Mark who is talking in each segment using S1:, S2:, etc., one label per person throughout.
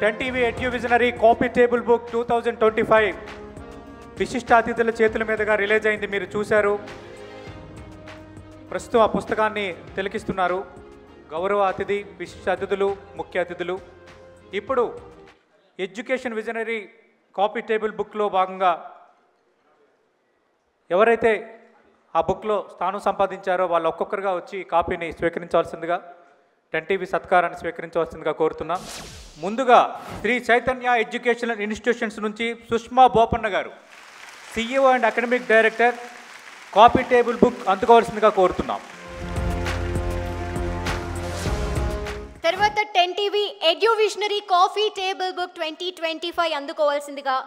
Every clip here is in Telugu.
S1: 10 TV Eduvisionary coffee table book 2025 విశిష్ట అతిథుల చేతుల మీదుగా రిలీజ్ అయింది. మీరు చూశారు. ప్రస్తుతం ఆ పుస్తకాన్ని తిలకిస్తున్నారు గౌరవ అతిథి, విశిష్ట అతిథులు, ముఖ్య అతిథులు. ఇప్పుడు ఎడ్యుకేషన్ విజనరీ కాపీ టేబుల్ బుక్లో భాగంగా ఎవరైతే ఆ బుక్లో స్థానం సంపాదించారో వాళ్ళు ఒక్కొక్కరుగా వచ్చి కాపీని స్వీకరించాల్సిందిగా 10 TV సత్కారాన్ని స్వీకరించవలసిందిగా కోరుతున్నాం. ముందుగా శ్రీ చైతన్య ఎడ్యుకేషనల్ ఇన్స్టిట్యూషన్స్ నుంచి సుష్మా బోపన్న గారు, CEO and academic director, coffee table book అందుకోవాల్సిందిగా కోరుతున్నాం.
S2: తర్వాత 10 TV Eduvisionary coffee table book 2025 అందుకోవాల్సిందిగా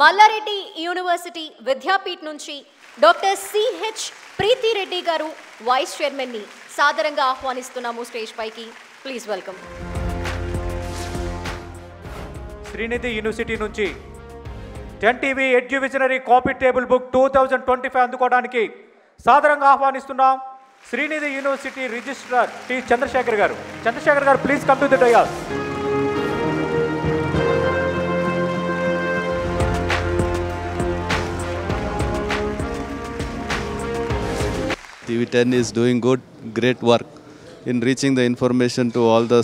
S2: మల్లారెడ్డి యూనివర్సిటీ విద్యాపీఠ్ నుంచి డాక్టర్ CH ప్రీతిరెడ్డి గారు, వైస్ చైర్మన్ని సాదరంగా ఆహ్వానిస్తున్నాము స్టేజ్ పైకి. Please welcome.
S1: శ్రీనిధి యూనివర్సిటీ నుంచి 10 TV Eduvisionary coffee table book 2025 అందుకోవడానికి సాదరంగా ఆహ్వానిస్తున్నాం Srinidhi university registrar T Chandrashekar గారు. చంద్రశేఖర్ గారు, please come to the dais.
S3: TV10 is doing great work in reaching the information to all the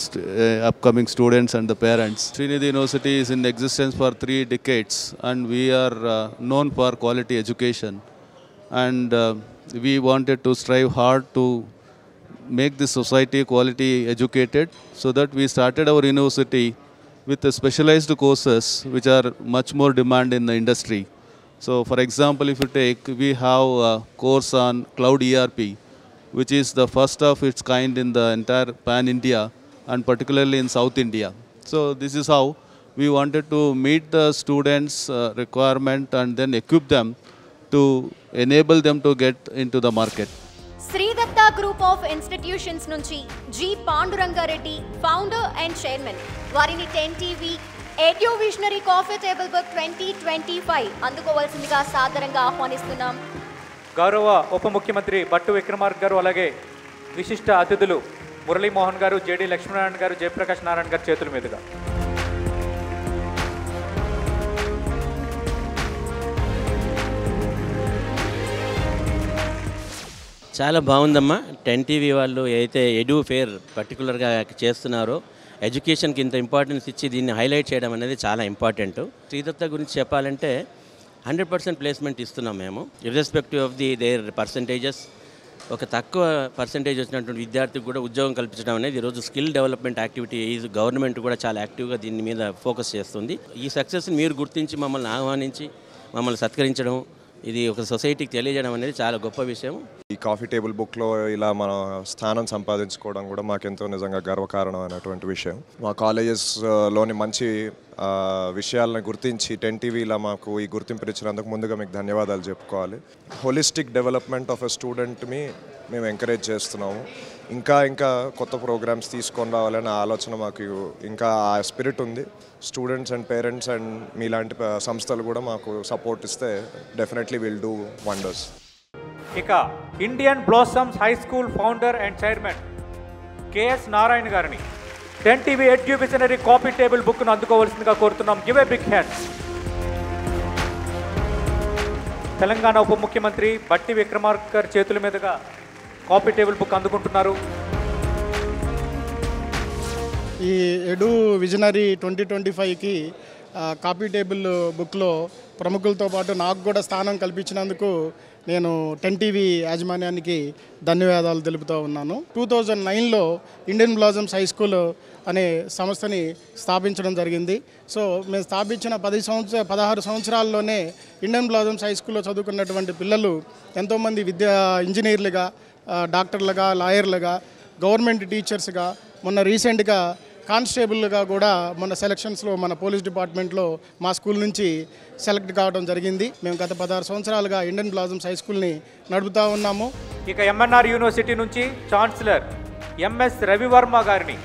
S3: upcoming students and the parents. Srinidhi University is in existence for 3 decades and we are known for quality education, and we wanted to strive hard to make the society quality educated, so that we started our university with the specialized courses which are much more demand in the industry. So for example, if you take, we have a course on Cloud ERP, which is the first of its kind in the entire Pan-India and particularly in South India. So this is how we wanted to meet the students' requirement and then equip them to enable them to get into the market.
S2: Sridatta group of institutions నుంచి G Pandurangareddy, founder and chairman, వారిని 10 TV Eduvisionary coffee table book 2025 అందుకోవాల్సిందిగా సాదరంగా ఆహ్వానిస్తున్నాం.
S1: గౌరవ ఉప ముఖ్యమంత్రి బట్టు విక్రమార్క గారు, అలాగే విశిష్ట అతిథులు మురళీమోహన్ గారు, జేడి లక్ష్మీనారాయణ గారు, జయప్రకాష్ నారాయణ గారి చేతుల మీదుగా.
S4: చాలా బాగుందమ్మా. 10 TV వాళ్ళు అయితే ఎడ్యూ ఫేర్ పర్టికులర్గా చేస్తున్నారో, ఎడ్యుకేషన్కి ఇంత ఇంపార్టెన్స్ ఇచ్చి దీన్ని హైలైట్ చేయడం అనేది చాలా ఇంపార్టెంట్. శ్రీదత్త గురించి చెప్పాలంటే 100% ప్లేస్మెంట్ ఇస్తున్నాం మేము, ఇర్రెస్పెక్టివ్ ఆఫ్ దేర్ పర్సంటేజెస్. ఒక తక్కువ పర్సంటేజ్ వచ్చినటువంటి విద్యార్థికి కూడా ఉద్యోగం కల్పించడం అనేది ఈరోజు స్కిల్ డెవలప్మెంట్ యాక్టివిటీ. గవర్నమెంట్ కూడా చాలా యాక్టివ్గా దీని మీద ఫోకస్ చేస్తుంది. ఈ సక్సెస్ని మీరు గుర్తించి మమ్మల్ని ఆహ్వానించి మమ్మల్ని సత్కరించడం, ఇది ఒక సొసైటీకి తెలియజేయడం అనేది చాలా గొప్ప విషయం.
S5: ఈ కాఫీ టేబుల్ బుక్లో ఇలా మన స్థానం సంపాదించుకోవడం కూడా మాకెంతో నిజంగా గర్వకారణం అనేటువంటి విషయం. మా కాలేజెస్లోని మంచి విషయాలను గుర్తించి 10 TV ఇలా మాకు ఈ గుర్తింపు ఇచ్చినందుకు ముందుగా మీకు ధన్యవాదాలు చెప్పుకోవాలి. హోలిస్టిక్ డెవలప్మెంట్ ఆఫ్ ఎ స్టూడెంట్ని మేము ఎంకరేజ్ చేస్తున్నాము. ఇంకా కొత్త ప్రోగ్రామ్స్ తీసుకొని రావాలనే ఆలోచన మాకు ఇంకా ఆ స్పిరిట్ ఉంది. స్టూడెంట్స్ అండ్ పేరెంట్స్ అండ్ మీలాంటి సంస్థలు కూడా మాకు సపోర్ట్ ఇస్తే డెఫినెట్లీ విల్ డూ వండర్స్.
S1: ఇక Indian blossoms high school founder and chairman KS Narayana గారిని 10 TV ఎడ్యువిజనరీ కాపీ టేబుల్ బుక్ను అందుకోవాల్సిందిగా కోరుతున్నాం. Give a big hand. Telangana ఉప ముఖ్యమంత్రి బట్టి విక్రమార్క గారి చేతుల మీదుగా కాపీ టేబుల్ బుక్ అందుకుంటున్నారు.
S6: ఈ ఎడు విజనరీ 2025కి కాపీ టేబుల్ బుక్లో ప్రముఖులతో పాటు నాకు కూడా స్థానం కల్పించినందుకు నేను 10 TV యాజమాన్యానికి ధన్యవాదాలు తెలుపుతూ ఉన్నాను. 2009లో ఇండియన్ బ్లాసమ్స్ హై స్కూల్ అనే సంస్థని స్థాపించడం జరిగింది. సో మేము స్థాపించిన 16 సంవత్సరాల్లోనే ఇండియన్ బ్లాసమ్స్ హై స్కూల్లో చదువుకున్నటువంటి పిల్లలు ఎంతోమంది ఇంజనీర్లుగా, డాక్టర్లుగా, లాయర్లుగా, గవర్నమెంట్ టీచర్స్గా, మొన్న రీసెంట్గా కానిస్టేబుల్గా కూడా మొన్న సెలక్షన్స్లో మన పోలీస్ డిపార్ట్మెంట్లో మా స్కూల్ నుంచి సెలెక్ట్ కావడం జరిగింది. మేము గత 16 సంవత్సరాలుగా ఇండియన్ బ్లాసమ్స్ హై స్కూల్ని నడుపుతూ ఉన్నాము.
S1: ఇక MNR యూనివర్సిటీ నుంచి ఛాన్సలర్ MS రవివర్మ గారిని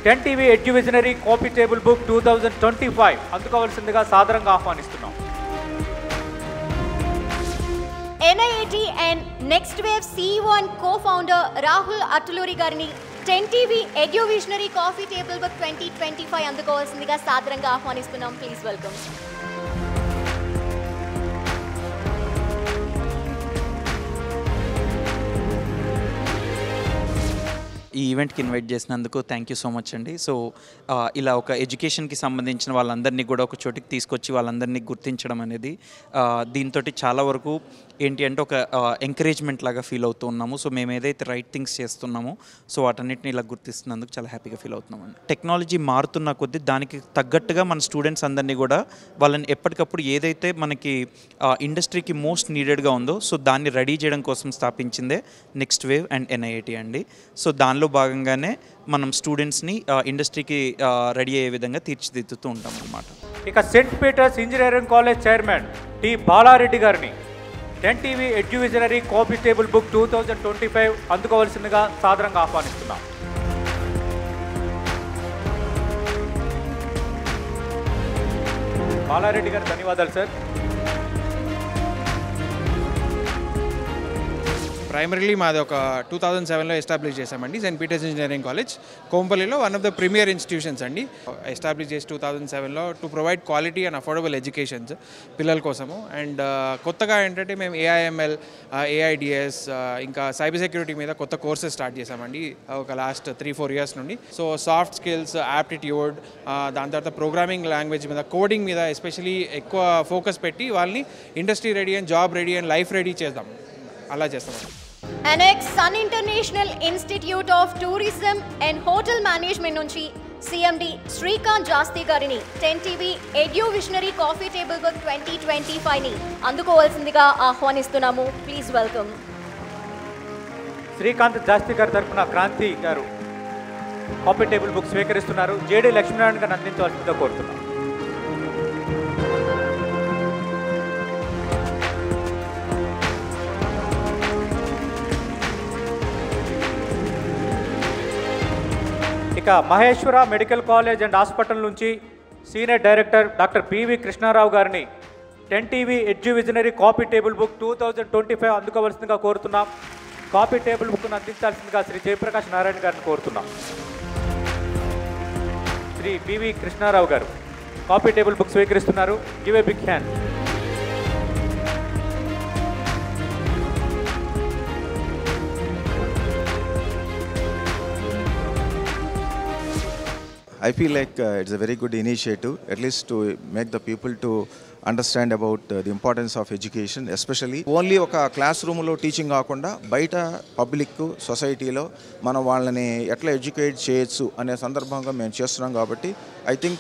S1: 10 TV Eduvisionary coffee table book 2025 అందుకోవాల్సిందిగా సాదరంగా ఆహ్వానిస్తున్నాం.
S2: NIIT and Next Wave CEO and co-founder Rahul అటులూరి గారిని 10 TV Eduvisionary coffee table book 2025 అందుకోవాల్సిందిగా సాదరంగా ఆహ్వానిస్తున్నాం. Please welcome.
S7: ఈ ఈవెంట్కి ఇన్వైట్ చేసినందుకు థ్యాంక్ యూ సో మచ్ అండి. సో ఇలా ఒక ఎడ్యుకేషన్కి సంబంధించిన వాళ్ళందరినీ కూడా ఒక చోటికి తీసుకొచ్చి వాళ్ళందరినీ గుర్తించడం అనేది దీంతో చాలా వరకు ఏంటి అంటే ఒక ఎంకరేజ్మెంట్ లాగా ఫీల్ అవుతూ ఉన్నాము. సో మేము ఏదైతే రైట్ థింగ్స్ చేస్తున్నామో సో వాటన్నిటిని ఇలా గుర్తిస్తున్నందుకు చాలా హ్యాపీగా ఫీల్ అవుతున్నామండి. టెక్నాలజీ మారుతున్న కొద్దీ దానికి తగ్గట్టుగా మన స్టూడెంట్స్ అందరినీ కూడా వాళ్ళని ఎప్పటికప్పుడు ఏదైతే మనకి ఇండస్ట్రీకి మోస్ట్ నీడెడ్గా ఉందో సో దాన్ని రెడీ చేయడం కోసం స్థాపించిందే నెక్స్ట్ వేవ్ అండ్ NIIT అండి. సో దానిలో భాగంగానే మనం స్టూడెంట్స్ని ఇండస్ట్రీకి రెడీ అయ్యే విధంగా తీర్చిదిద్దుతూ ఉంటాం అన్నమాట.
S1: ఇక Saint Peter's engineering college chairman T Balareddy గారిని 10 TV Eduvisionary coffee table book 2025 అందుకోవాల్సిందిగా సాదరంగా ఆహ్వానిస్తున్నాం. బాలారెడ్డి గారు ధన్యవాదాలు సార్.
S8: ప్రైమరీలీ మాది ఒక 2007లో ఎస్టాబ్లిష్ చేశామండి. సెయింట్ పీటర్స్ ఇంజనీరింగ్ కాలేజ్ కోంపల్లిలో one of the premier institutions అండి. ఎస్టాబ్లిష్ చేసి 2007లో to provide quality and affordable educations పిల్లల కోసము. అండ్ కొత్తగా ఏంటంటే మేము AIML, AIDS ఇంకా సైబర్ సెక్యూరిటీ మీద కొత్త కోర్సెస్ స్టార్ట్ చేశామండి ఒక లాస్ట్ 3-4 ఇయర్స్ నుండి. సో సాఫ్ట్ స్కిల్స్, యాప్టిట్యూడ్, దాని తర్వాత ప్రోగ్రామింగ్ లాంగ్వేజ్ మీద, కోడింగ్ మీద ఎస్పెషలీ ఎక్కువ ఫోకస్ పెట్టి వాళ్ళని industry ready and job ready and life ready చేద్దాం, అలా చేస్తామండి.
S2: NX Sun International Institute of Tourism and Hotel Management నుంచి CMD శ్రీకాంత్ జాస్తి గారిని 10 TV Eduvisionary coffee table book 2025ని అందుకోవాల్సిందిగా ఆహ్వానిస్తున్నాము. Please welcome.
S1: శ్రీకాంత్ జాస్తి గారి తరఫున క్రాంతి గారు కాఫీ టేబుల్ బుక్ స్వీకరిస్తున్నారు. JD లక్ష్మీనారాయణ గారిని అందించవలసిందిగా కోరుతున్నాం. ఇక Maheshwara medical college and hospital నుంచి senior director doctor PV Krishnarao గారిని 10 TV Eduvisionary coffee table book 2025 అందుకోవాల్సిందిగా కోరుతున్నాం. కాఫీ టేబుల్ బుక్ను అందించాల్సిందిగా శ్రీ జయప్రకాష్ నారాయణ గారిని కోరుతున్నాం. శ్రీ PV కృష్ణారావు గారు కాఫీ టేబుల్ బుక్ స్వీకరిస్తున్నారు. Give a big hand.
S9: I feel like it's a very good initiative, at least to make the people to understand about the importance of education, especially only ఒక క్లాస్ రూమ్లో టీచింగ్ కాకుండా బయట పబ్లిక్ సొసైటీలో మనం వాళ్ళని ఎట్లా ఎడ్యుకేట్ చేయొచ్చు అనే సందర్భంగా మేము చేస్తున్నాం. కాబట్టి I think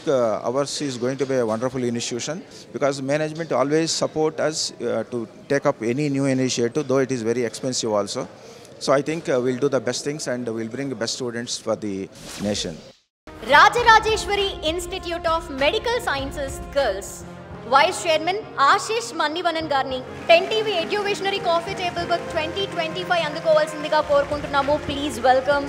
S9: ours is going to be a wonderful institution because management always support us to take up any new initiative, though it is very expensive also. So I think we'll do the best things and we'll bring the best students for the nation.
S2: Rajarajeshwari institute of medical sciences girls vice chairman Ashish Mannivanan గారిని 10 TV Eduvisionary coffee table book 2025 అందుకోవాల్సిందిగా కోరుకుంటున్నాము. Please welcome.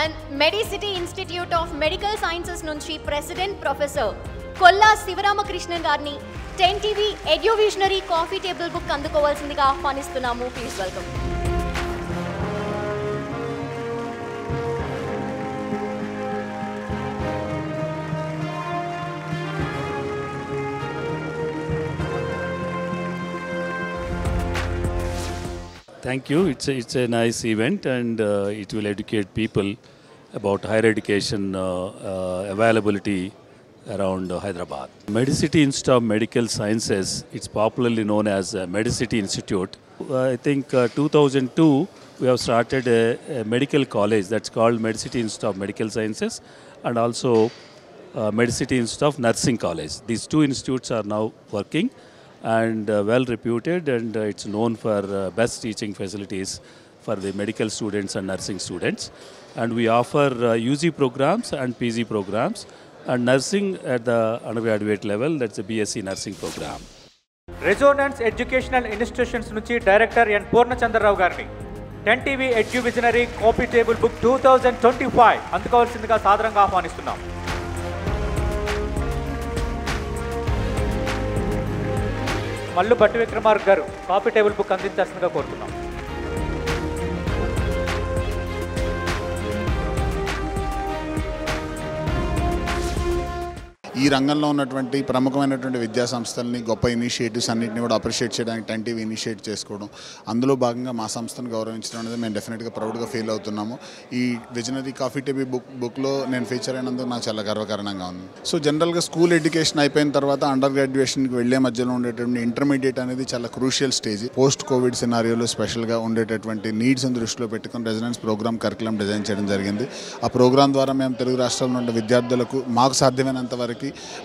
S2: And Medicity institute of medical sciences నుంచి ప్రెసిడెంట్ ప్రొఫెసర్ కొల్లా శివరామకృష్ణన్ గారిని 10 TV Eduvisionary coffee table book అందుకోవాల్సిందిగా ఆహ్వానిస్తున్నాము. Please welcome.
S10: Thank you. It's a nice event and it will educate people about higher education availability around Hyderabad. Medicity Institute of Medical Sciences, it's popularly known as Medicity Institute. I think 2002 we have started a medical college that's called Medicity Institute of Medical Sciences and also Medicity Institute of Nursing College. These two institutes are now working and well reputed and it's known for best teaching facilities for the medical students and nursing students. And we offer UG programs and PG programs and nursing at the undergraduate level, that's a BSc nursing program.
S1: Resonance educational institutions నుంచి డైరెక్టర్ ఎన్ పూర్ణచంద్రరావు గారిని 10 TV Eduvisionary coffee table book 2025 అందుకోవాల్సిందిగా సాదరంగా ఆహ్వానిస్తున్నాం. మల్లు భట్టి విక్రమార్క గారు కాపీ టేబుల్ బుక్ అందించాల్సిందిగా కోరుతున్నాం.
S11: ఈ రంగంలో ఉన్నటువంటి ప్రముఖమైనటువంటి విద్యా సంస్థల్ని, గొప్ప ఇనిషియేటివ్స్ అన్నింటినీ కూడా అప్రిషియేట్ చేయడానికి 10TV ఇనిషియేట్ చేసుకోవడం, అందులో భాగంగా మా సంస్థను గౌరవించడం అనేది మేము డెఫినెట్గా ప్రౌడ్గా ఫీల్ అవుతున్నాము. ఈ విజనరీ కాఫీ టేబుల్ బుక్లో నేను ఫీచర్ అయినందుకు నాకు చాలా గర్వకారణంగా ఉంది. సో జనరల్గా స్కూల్ ఎడ్యుకేషన్ అయిపోయిన తర్వాత అండర్ గ్రాడ్యుయేషన్కి వెళ్లే మధ్యలో ఉండేటువంటి ఇంటర్మీడియట్ అనేది చాలా క్రూషియల్ స్టేజ్. పోస్ట్ కోవిడ్ సినారియోలో స్పెషల్గా ఉండేటటువంటి నీడ్స్ని దృష్టిలో పెట్టుకుని రెసిడెన్స్ ప్రోగ్రామ్ కరికులం డిజైన్ చేయడం జరిగింది. ఆ ప్రోగ్రామ్ ద్వారా మేము తెలుగు రాష్ట్రాల్లో ఉండే విద్యార్థులకు మాకు సాధ్యమైనంత వరకు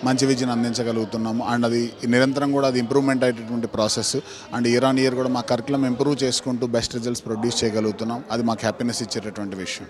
S11: మంచి విద్యను అందించగలుగుతున్నాము. అండ్ అది నిరంతరం కూడా అది ఇంప్రూవ్మెంట్ అయ్యేటటువంటి process. And year on year కూడా మా కరికులం ఇంప్రూవ్ చేసుకుంటూ బెస్ట్ రిజల్ట్స్ ప్రొడ్యూస్ చేయగలుగుతున్నాం. అది మాకు హ్యాపీనెస్ ఇచ్చేటటువంటి విషయం.